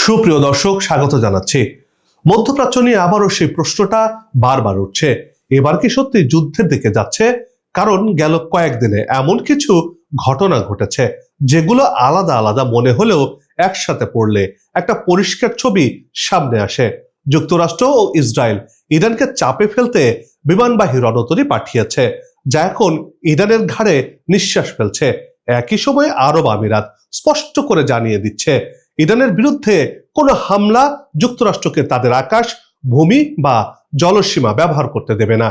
সুপ্রিয় দর্শক, স্বাগত জানাচ্ছি। মধ্যপ্রাচ্য নিয়ে আবারও সেই প্রশ্নটা বারবার উঠছে, এবার কি সত্যি যুদ্ধের দিকে যাচ্ছে? কারণ গেল কয়েকদিনে এমন কিছু ঘটনা ঘটেছে যেগুলো আলাদা আলাদা মনে হলেও একসাথে পড়লে একটা পরিষ্কার ছবি সামনে আসে। যুক্তরাষ্ট্র ও ইসরায়েল ইরানকে চাপে ফেলতে বিমানবাহী রণতরী পাঠিয়েছে, যা এখন ইরানের ঘাড়ে নিঃশ্বাস ফেলছে। একই সময় আরব আমিরাত স্পষ্ট করে জানিয়ে দিচ্ছে ইরানের বিরুদ্ধে কোনো হামলা যুক্তরাষ্ট্রকে তাদের আকাশ, ভূমি বা জলসীমা ব্যবহার করতে দেবে না।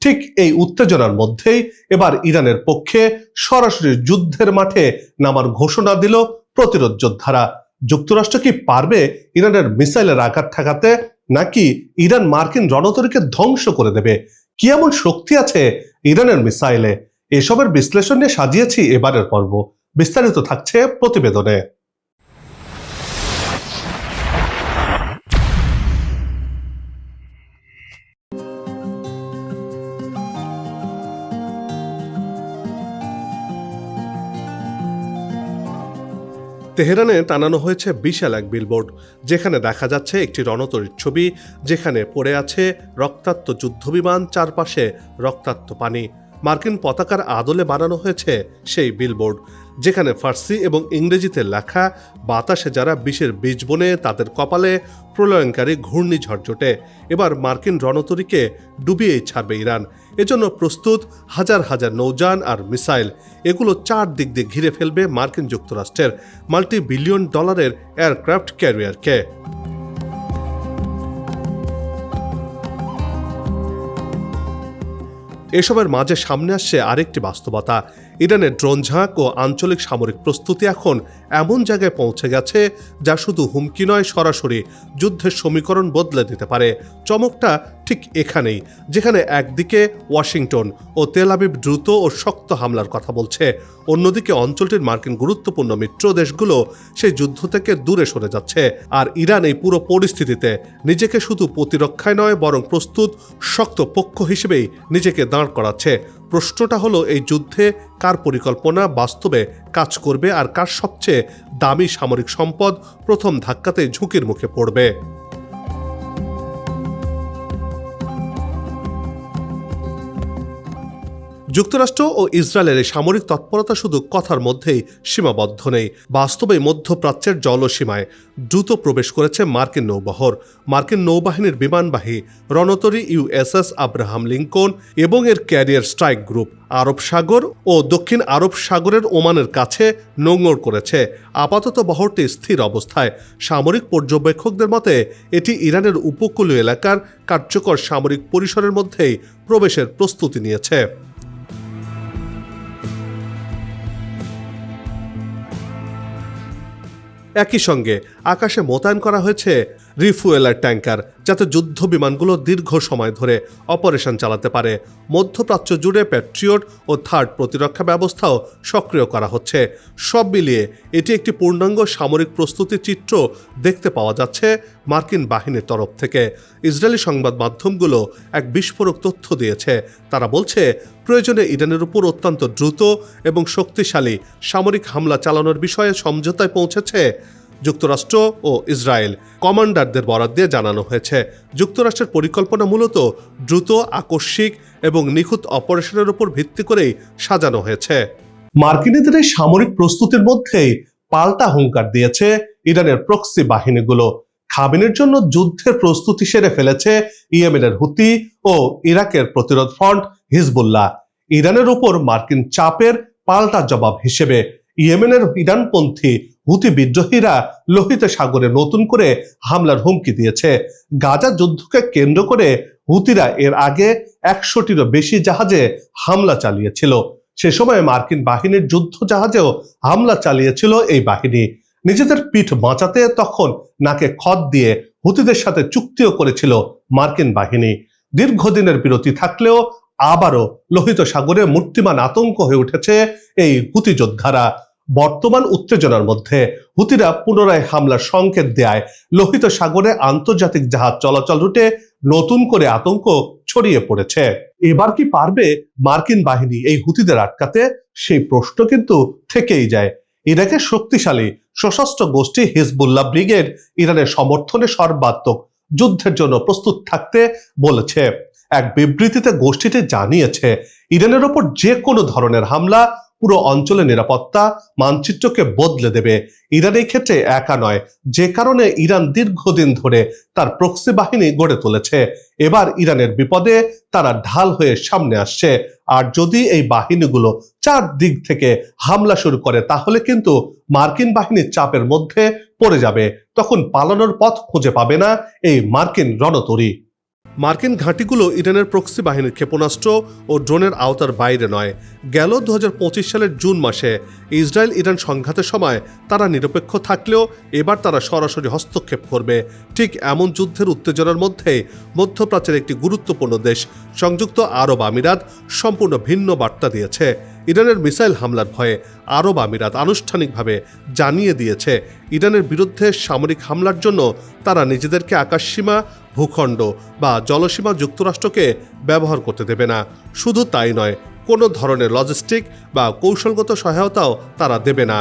ঠিক এই উত্তেজনার মধ্যেই এবার ইরানের পক্ষে সরাসরি যুদ্ধের মাঠে নামার ঘোষণা দিল প্রতিরোধ যোদ্ধারা। যুক্তরাষ্ট্র কি পারবে ইরানের মিসাইলের আঘাত ঠেকাতে, নাকি ইরান মার্কিন রণতরীকে ধ্বংস করে দেবে? কি এমন শক্তি আছে ইরানের মিসাইলে? এসবের বিশ্লেষণ নিয়ে সাজিয়েছি এবারের পর্ব। বিস্তারিত থাকছে প্রতিবেদনে। তেহরানে টানানো হয়েছে বিশাল এক বিলবোর্ড, যেখানে দেখা যাচ্ছে একটি রণতরীর ছবি, যেখানে পড়ে আছে রক্তাক্ত যুদ্ধবিমান, চারপাশে রক্তাক্ত পানি। মার্কিন পতাকার আদলে বানানো হয়েছে সেই বিলবোর্ড, যেখানে ফার্সি এবং ইংরেজিতে লেখা, বাতাসে যারা বিষের বীজ বনে তাদের কপালে প্রলয়ঙ্কারী ঘূর্ণিঝড় জোটে। এবার মার্কিন রণতরীকে ডুবিয়েই ছাড়বে ইরান। এজন্য প্রস্তুত হাজার হাজার নৌযান আর মিসাইল। এগুলো চারদিক দিয়ে ঘিরে ফেলবে মার্কিন যুক্তরাষ্ট্রের $multi-billion এয়ারক্রাফট ক্যারিয়ারকে। এসবের মাঝে সামনে আসছে আরেকটি বাস্তবতা। ইরানের ড্রোন ঝাঁক ও আঞ্চলিক সামরিক প্রস্তুতি এখন এমন জায়গায় পৌঁছে গেছে যা শুধু হুমকি নয়, সরাসরি যুদ্ধের সমীকরণ বদলে দিতে পারে। চমকটা ঠিক এখানেই, যেখানে একদিকে ওয়াশিংটন ও তেল আবিব দ্রুত ও শক্ত হামলার কথা বলছে, অন্যদিকে অঞ্চলটির মার্কিন গুরুত্বপূর্ণ মিত্র দেশগুলো সেই যুদ্ধ থেকে দূরে সরে যাচ্ছে। আর ইরান এই পুরো পরিস্থিতিতে নিজেকে শুধু প্রতিরক্ষায় নয়, বরং প্রস্তুত শক্ত পক্ষ হিসেবেই নিজেকে দাঁড় করাচ্ছে। প্রশ্নটা হলো, এই যুদ্ধে কার পরিকল্পনা বাস্তবে কাজ করবে আর কার সবচেয়ে দামি সামরিক সম্পদ প্রথম ধাক্কাতে ঝুঁকির মুখে পড়বে? যুক্তরাষ্ট্র ও ইসরায়েলের এই সামরিক তৎপরতা শুধু কথার মধ্যেই সীমাবদ্ধ নেই। বাস্তবে মধ্যপ্রাচ্যের জলসীমায় দ্রুত প্রবেশ করেছে মার্কিন নৌবহর। মার্কিন নৌবাহিনীর বিমানবাহী রণতরী USS আব্রাহাম লিঙ্কন এবং এর ক্যারিয়ার স্ট্রাইক গ্রুপ আরব সাগর ও দক্ষিণ আরব সাগরের ওমানের কাছে নোঙর করেছে। আপাতত বহরটি স্থির অবস্থায়। সামরিক পর্যবেক্ষকদের মতে এটি ইরানের উপকূলীয় এলাকার কার্যকর সামরিক পরিসরের মধ্যেই প্রবেশের প্রস্তুতি নিয়েছে। একই সঙ্গে আকাশে মোতায়েন করা হয়েছে রিফুয়েলার ট্যাঙ্কার, যাতে যুদ্ধ বিমানগুলো দীর্ঘ সময় ধরে অপারেশন চালাতে পারে। মধ্যপ্রাচ্য জুড়ে প্যাট্রিয়ট ও থার্ড প্রতিরক্ষা ব্যবস্থাও সক্রিয় করা হচ্ছে। সব মিলিয়ে এটি একটি পূর্ণাঙ্গ সামরিক প্রস্তুতির চিত্র দেখতে পাওয়া যাচ্ছে মার্কিন বাহিনীর তরফ থেকে। ইসরায়েলি সংবাদ মাধ্যমগুলো এক বিস্ফোরক তথ্য দিয়েছে। তারা বলছে, প্রয়োজনে ইরানের উপর অত্যন্ত দ্রুত এবং শক্তিশালী সামরিক হামলা চালানোর বিষয়ে সমঝোতায় পৌঁছেছে যুক্তরাষ্ট্র ও ইসরায়েল। কমান্ডারদের বরাত দিয়ে জানানো হয়েছে, যুক্তরাষ্ট্রের পরিকল্পনা মূলত দ্রুত, আকস্মিক এবং নিখুঁত অপারেশনের উপর ভিত্তি করেই সাজানো হয়েছে। মার্কিনীদের এই সামরিক প্রস্তুতির মধ্যেই পাল্টা হুঙ্কার দিয়েছে ইরানের প্রক্সি বাহিনীগুলো। খামেনির জন্য যুদ্ধের প্রস্তুতি সেরে ফেলেছে ইয়েমেনের হুতি ও ইরাকের প্রতিরোধ ফ্রন্ট হিজবুল্লাহ। ইরানের উপর মার্কিন চাপের পাল্টা জবাব হিসেবে ইয়েমেনের ইরানপন্থী হুতি বিদ্রোহীরা লোহিত সাগরে নতুন করে হামলার হুমকি দিয়েছে। গাজা যুদ্ধকে কেন্দ্র করে হুতিরা এর আগে 100টিরও বেশি জাহাজে হামলা চালিয়েছিল। সে সময় মার্কিন বাহিনীর যুদ্ধ জাহাজেও হামলা চালিয়েছিল এই বাহিনী। নিজেদের পিঠ বাঁচাতে তখন নাকে খত দিয়ে হুতিদের সাথে চুক্তিও করেছিল মার্কিন বাহিনী। দীর্ঘদিনের বিরতি থাকলেও আবারও লোহিত সাগরে মূর্তিমান আতঙ্ক হয়ে উঠেছে এই হুতি যোদ্ধারা। বর্তমান উত্তেজনার মধ্যে হুতিরা পুনরায় হামলার সংকেত দেয় লোহিত সাগরে আন্তর্জাতিক জাহাজ চলাচল রুটে নতুন করে আতঙ্ক ছড়িয়ে পড়েছে। এবার কি পারবে মার্কিন বাহিনী এই হুতিদের আটকাতে? সেই প্রশ্ন কিন্তু থেকেই যায়। ইরাকের শক্তিশালী সশস্ত্র গোষ্ঠী হিজবুল্লাহ ব্রিগেড ইরানের সমর্থনে সর্বাত্মক যুদ্ধের জন্য প্রস্তুত থাকতে বলেছে। এক বিবৃতিতে গোষ্ঠীটি জানিয়েছে, ইরানের ওপর যে কোনো ধরনের হামলা পুরো অঞ্চলের নিরাপত্তা মানচিত্রকে বদলে দেবে। ইরান এই ক্ষেত্রে একা নয়, যে কারণে ইরান দীর্ঘদিন ধরে তার প্রক্সি বাহিনী গড়ে তুলেছে। এবার ইরানের বিপদে তারা ঢাল হয়ে সামনে আসছে। আর যদি এই বাহিনীগুলো চারদিক থেকে হামলা শুরু করে, তাহলে কিন্তু মার্কিন বাহিনীর চাপের মধ্যে পড়ে যাবে। তখন পালানোর পথ খুঁজে পাবে না এই মার্কিন রণতরী। মার্কিন ঘাঁটিগুলো ইরানের প্রক্সি বাহিনীর ক্ষেপণাস্ত্র ও ড্রোনের আওতার বাইরে নয়। গেল 2025 সালের জুন মাসে ইসরায়েল ইরান সংঘাতের সময় তারা নিরপেক্ষ থাকলেও এবার তারা সরাসরি হস্তক্ষেপ করবে। ঠিক এমন যুদ্ধের উত্তেজনার মধ্যেই মধ্যপ্রাচ্যের একটি গুরুত্বপূর্ণ দেশ সংযুক্ত আরব আমিরাত সম্পূর্ণ ভিন্ন বার্তা দিয়েছে। ইরানের মিসাইল হামলার ভয়ে আরব আমিরাত আনুষ্ঠানিকভাবে জানিয়ে দিয়েছে, ইরানের বিরুদ্ধে সামরিক হামলার জন্য তারা নিজেদেরকে আকাশসীমা, ভূখণ্ড বা জলসীমা যুক্তরাষ্ট্রকে ব্যবহার করতে দেবে না। শুধু তাই নয়, কোনো ধরনের লজিস্টিক বা কৌশলগত সহায়তাও তারা দেবে না।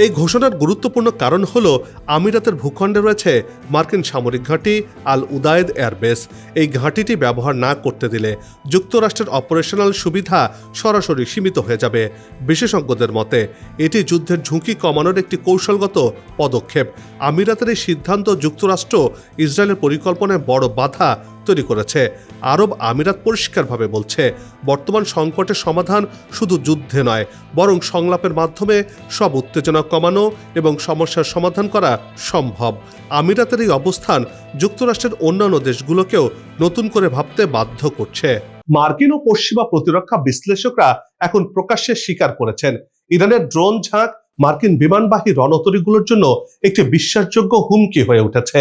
এই ঘোষণার গুরুত্বপূর্ণ কারণ হল, আমিরাতের ভূখণ্ডে রয়েছে মার্কিন সামরিক ঘাঁটি আল উদায়েদ এয়ারবেস। এই ঘাঁটিটি ব্যবহার না করতে দিলে যুক্তরাষ্ট্রের অপারেশনাল সুবিধা সরাসরি সীমিত হয়ে যাবে। বিশেষজ্ঞদের মতে এটি যুদ্ধের ঝুঁকি কমানোর একটি কৌশলগত পদক্ষেপ। আমিরাতের এই সিদ্ধান্ত যুক্তরাষ্ট্র ইসরায়েলের পরিকল্পনায় বড় বাধা তৈরি করেছে। আরব আমিরাত পরিষ্কারভাবে বলছে, বর্তমান সংকটের সমাধান শুধু যুদ্ধে নয়, বরং সংলাপের মাধ্যমে সব উত্তেজনা কমানো এবং সমস্যার সমাধান করা সম্ভব। আমিরাতের এই অবস্থান যুক্তরাষ্ট্রের অন্যান্য দেশগুলোকেও নতুন করে ভাবতে বাধ্য করছে। মার্কিন ও পশ্চিমা প্রতিরক্ষা বিশ্লেষকরা এখন প্রকাশ্যে স্বীকার করেছেন, ইরানের ড্রোন ঝাঁক মার্কিন বিমানবাহী রণতরীগুলোর জন্য একটি বিশ্বাসযোগ্য হুমকি হয়ে উঠেছে।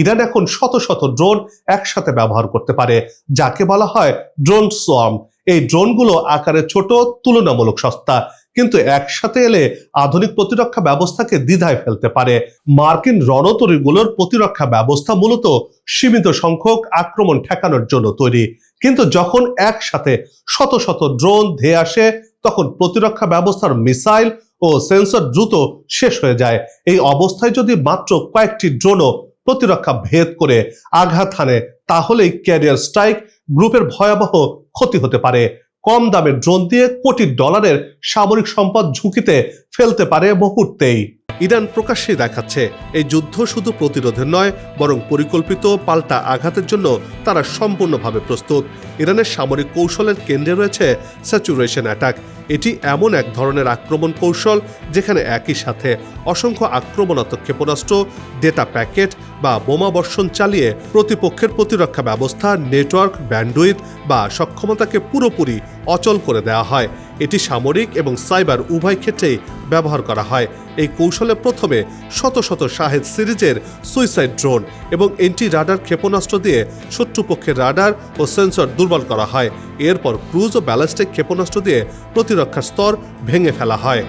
ইরান এখন শত শত ড্রোন একসাথে ব্যবহার করতে পারে, যাকে বলা হয় ড্রোন সোয়ার্ম। এই ড্রোনগুলো আকারে ছোট, তুলনামূলক সস্তা, কিন্তু একসাথে এলে আধুনিক প্রতিরক্ষা ব্যবস্থাকে দ্বিধায় ফেলতে পারে। মার্কিন রণতরীগুলোর প্রতিরক্ষা ব্যবস্থা মূলত সীমিত সংখ্যক আক্রমণ ঠেকানোর জন্য তৈরি, কিন্তু যখন একসাথে শত শত ড্রোন ধেয়ে আসে, তখন প্রতিরক্ষা ব্যবস্থার মিসাইল ও সেন্সর দ্রুত শেষ হয়ে যায়। এই অবস্থায় যদি মাত্র কয়েকটি ড্রোনও প্রতিরক্ষা ভেদ করে আঘাত হানে, তাহলেই ক্যারিয়ার স্ট্রাইক গ্রুপের ভয়াবহ ক্ষতি হতে পারে। কম দামের ড্রোন দিয়ে কোটি ডলারের সামরিক সম্পদ ঝুঁকিতে ফেলতে পারে মুহূর্তেই। ইরান প্রকাশ্যে দেখাচ্ছে, এই যুদ্ধ শুধু প্রতিরোধের নয়, বরং পরিকল্পিত পাল্টা আঘাতের জন্য তারা সম্পূর্ণভাবে প্রস্তুত। ইরানের সামরিক কৌশলের কেন্দ্রে রয়েছে স্যাচুরেশন অ্যাটাক। এটি এমন এক ধরনের আক্রমণ কৌশল যেখানে একই সাথে অসংখ্য আক্রমণাত্মক ক্ষেপণাস্ত্র, ডেটা প্যাকেট বা বোমা বর্ষণ চালিয়ে প্রতিপক্ষের প্রতিরক্ষা ব্যবস্থা, নেটওয়ার্ক, ব্যান্ডউইথ বা সক্ষমতাকে পুরোপুরি অচল করে দেওয়া হয়। এটি সামরিক এবং সাইবার উভয় ক্ষেত্রেই ব্যবহার করা হয়। এই কৌশলে প্রথমে শত শত শাহেদ সিরিজের সুইসাইড ড্রোন এবং এন্টি রাডার ক্ষেপণাস্ত্র দিয়ে শত্রুপক্ষের রাডার ও সেন্সর দুর্বল করা হয়। এরপর ক্রুজ ও ব্যালিস্টিক ক্ষেপণাস্ত্র দিয়ে প্রতিরক্ষার স্তর ভেঙে ফেলা হয়।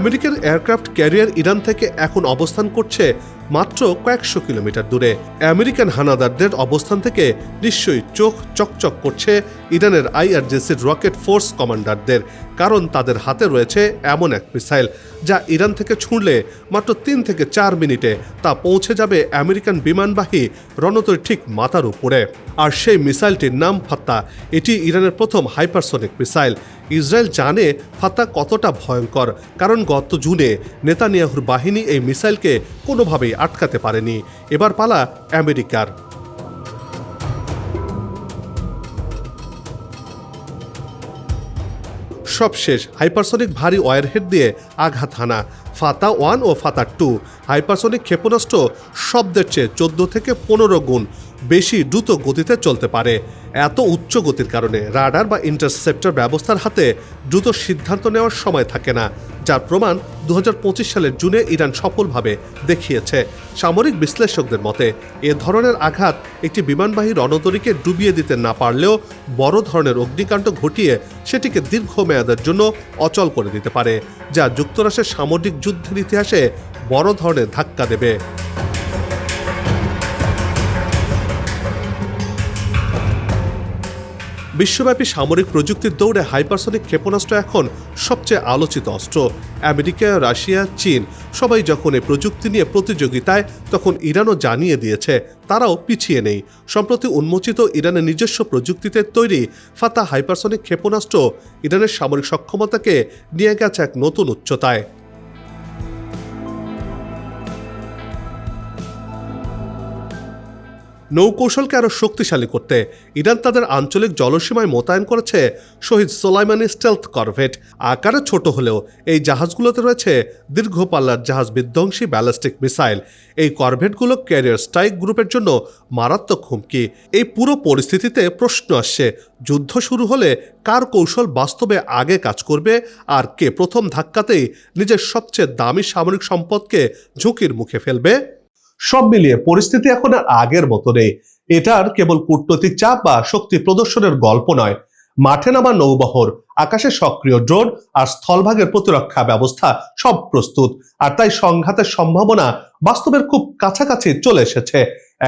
আমেরিকার এয়ারক্রাফট ক্যারিয়ার ইরান থেকে এখন অবস্থান করছে মাত্র কয়েকশো কিলোমিটার দূরে। আমেরিকান হানাদারদের অবস্থান থেকে নিশ্চয়ই চোখ চকচক করছে ইরানের IRGCর রকেট ফোর্স কমান্ডারদের, কারণ তাদের হাতে রয়েছে এমন এক মিসাইল যা ইরান থেকে ছুঁড়লে মাত্র 3 থেকে 4 মিনিটে তা পৌঁছে যাবে আমেরিকান বিমানবাহী রণতরীর ঠিক মাথার উপরে। আর সেই মিসাইলটির নাম ফাত্তা। এটি ইরানের প্রথম হাইপারসনিক মিসাইল। ইসরায়েল জানে ফাত্তা কতটা ভয়ঙ্কর, কারণ গত জুনে নেতানিয়াহুর বাহিনী এই মিসাইলকে কোনোভাবেই আটকাতে পারেনি। এবার পালা আমেরিকার। সবশেষ হাইপারসনিক ভারী ওয়ারহেড দিয়ে আঘাত হানা। ফাতা 1 ও ফাতা 2 হাইপারসনিক ক্ষেপণাস্ত্র শব্দের চেয়ে 14 থেকে 15 গুণ বেশি দ্রুত গতিতে চলতে পারে। এত উচ্চ গতির কারণে রাডার বা ইন্টারসেপ্টর ব্যবস্থার হাতে দ্রুত সিদ্ধান্ত নেওয়ার সময় থাকে না, যার প্রমাণ 2025 সালের জুনে ইরান সফলভাবে দেখিয়েছে। সামরিক বিশ্লেষকদের মতে এ ধরনের আঘাত একটি বিমানবাহী রণতরীকে ডুবিয়ে দিতে না পারলেও বড় ধরনের অগ্নিকাণ্ড ঘটিয়ে সেটিকে দীর্ঘমেয়াদের জন্য অচল করে দিতে পারে, যা যুক্তরাষ্ট্রের সামরিক যুদ্ধের ইতিহাসে বড় ধরনের ধাক্কা দেবে। বিশ্বব্যাপী সামরিক প্রযুক্তির দৌড়ে হাইপারসনিক ক্ষেপণাস্ত্র এখন সবচেয়ে আলোচিত অস্ত্র। আমেরিকা, রাশিয়া, চীন সবাই যখন এই প্রযুক্তি নিয়ে প্রতিযোগিতায়, তখন ইরানও জানিয়ে দিয়েছে তারাও পিছিয়ে নেই। সম্প্রতি উন্মোচিত ইরানের নিজস্ব প্রযুক্তিতে তৈরি ফাতা হাইপারসনিক ক্ষেপণাস্ত্র ইরানের সামরিক সক্ষমতাকে নিয়ে গেছে এক নতুন উচ্চতায়। নৌকৌশলকে আরও শক্তিশালী করতে ইরান তাদের আঞ্চলিক জলসীমায় মোতায়েন করেছে শহীদ সোলাইমানি স্টেলথ করভেট। আকারে ছোট হলেও এই জাহাজগুলোতে রয়েছে দীর্ঘ পাল্লার জাহাজ বিধ্বংসী ব্যালিস্টিক মিসাইল। এই করভেটগুলো ক্যারিয়ার স্ট্রাইক গ্রুপের জন্য মারাত্মক হুমকি। এই পুরো পরিস্থিতিতে প্রশ্ন আসছে, যুদ্ধ শুরু হলে কার কৌশল বাস্তবে আগে কাজ করবে, আর কে প্রথম ধাক্কাতেই নিজের সবচেয়ে দামি সামরিক সম্পদকে ঝুঁকির মুখে ফেলবে? সব মিলিয়ে পরিস্থিতি এখন আর আগের মতো নেই। এটার কেবল কূটনৈতিক চাপ বা শক্তি প্রদর্শনের গল্প নয়। মাঠে নামা নৌবহর, আকাশে সক্রিয় ড্রোন আর স্থলভাগের প্রতিরক্ষা ব্যবস্থা সব প্রস্তুত। আর তাই সংঘাতের সম্ভাবনা বাস্তবের খুব কাছাকাছি চলে এসেছে।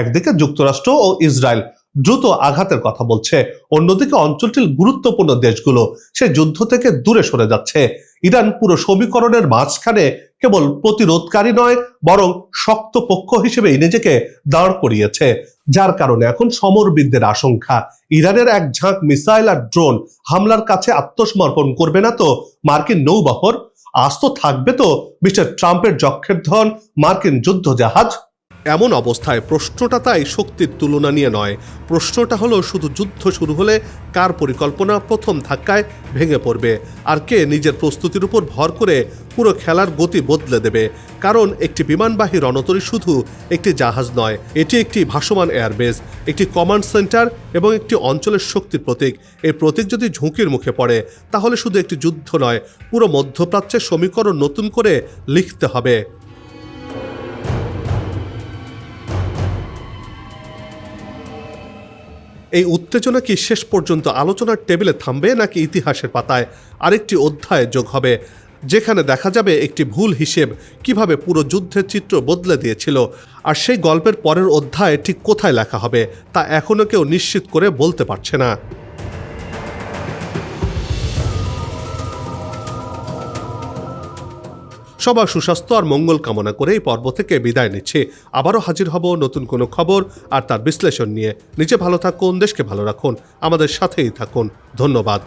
একদিকে যুক্তরাষ্ট্র ও ইসরায়েল দ্রুত আঘাতের কথা বলছে, অন্যদিকে অঞ্চলটির গুরুত্বপূর্ণ দেশগুলো সে যুদ্ধ থেকে দূরে সরে যাচ্ছে। ইরান পুরো সমীকরণের মাঝখানে কেবল প্রতিরোধকারী নয়, বরং শক্ত পক্ষ হিসেবেই নিজেকে দাঁড় করিয়েছে। যার কারণে এখন সমরবিদদের আশঙ্কা, ইরানের এক ঝাঁক মিসাইল আর ড্রোন হামলার কাছে আত্মসমর্পণ করবে না তো মার্কিন নৌবহর? আস্ত থাকবে তো মিস্টার ট্রাম্পের যক্ষের ধন মার্কিন যুদ্ধ জাহাজ? এমন অবস্থায় প্রশ্নটা তাই শক্তির তুলনা নিয়ে নয়, প্রশ্নটা হলো শুধু যুদ্ধ শুরু হলে কার পরিকল্পনা প্রথম ধাক্কায় ভেঙে পড়বে, আর কে নিজের প্রস্তুতির উপর ভর করে পুরো খেলার গতি বদলে দেবে। কারণ একটি বিমানবাহী রণতরী শুধু একটি জাহাজ নয়, এটি একটি ভাসমান এয়ারবেস, একটি কমান্ড সেন্টার এবং একটি অঞ্চলের শক্তির প্রতীক। এই প্রতীক যদি ঝুঁকির মুখে পড়ে, তাহলে শুধু একটি যুদ্ধ নয়, পুরো মধ্যপ্রাচ্যের সমীকরণ নতুন করে লিখতে হবে। এই উত্তেজনা কি শেষ পর্যন্ত আলোচনার টেবিলে থামবে, নাকি ইতিহাসের পাতায় আরেকটি অধ্যায় যোগ হবে, যেখানে দেখা যাবে একটি ভুল হিসেব কিভাবে পুরো যুদ্ধের চিত্র বদলে দিয়েছিল? আর সেই গল্পের পরের অধ্যায় ঠিক কোথায় লেখা হবে তা এখনো কেউ নিশ্চিত করে বলতে পারছে না। সবার সুস্বাস্থ্য আর মঙ্গল কামনা করে এই পর্ব থেকে বিদায় নিচ্ছি। আবারও হাজির হব নতুন কোনো খবর আর তার বিশ্লেষণ নিয়ে। নিজে ভালো থাকুন, দেশকে ভালো রাখুন, আমাদের সাথেই থাকুন। ধন্যবাদ।